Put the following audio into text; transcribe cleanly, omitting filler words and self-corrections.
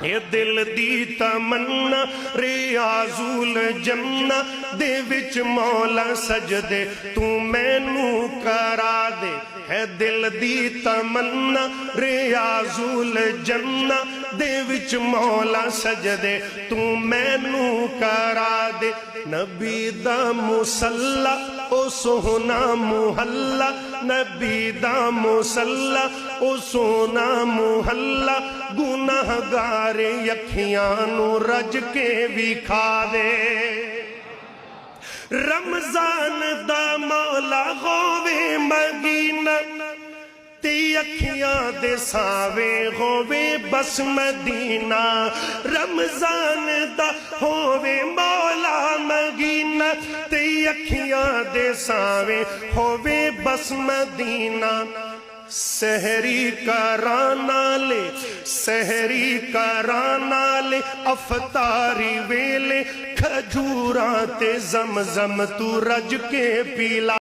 اے دل دی تمنا ریاض الجنہ دے وچ مولا سجدے تو مینوں کرا دے ہے دل دی تمنا ریاض الجنہ دے وچ مولا سجدے تو مینوں کرا دے نبی دا مصلا او سونا محلہ نبی دا مصلا او سونا محلہ گناہگار یکھیانو رج کے بھی کھا دے رمضان دا مولا ہووے مدینہ تی اکھیاں دے ساوے ہووے بس مدینہ رمضان دا ہووے مولا مدینہ تی اکھیاں دے ساوے ہووے بس مدینہ سحری کرانا لے سحری کرانا لے افطاری ویلے کھجوراں تے زمزم تو رج کے پیلا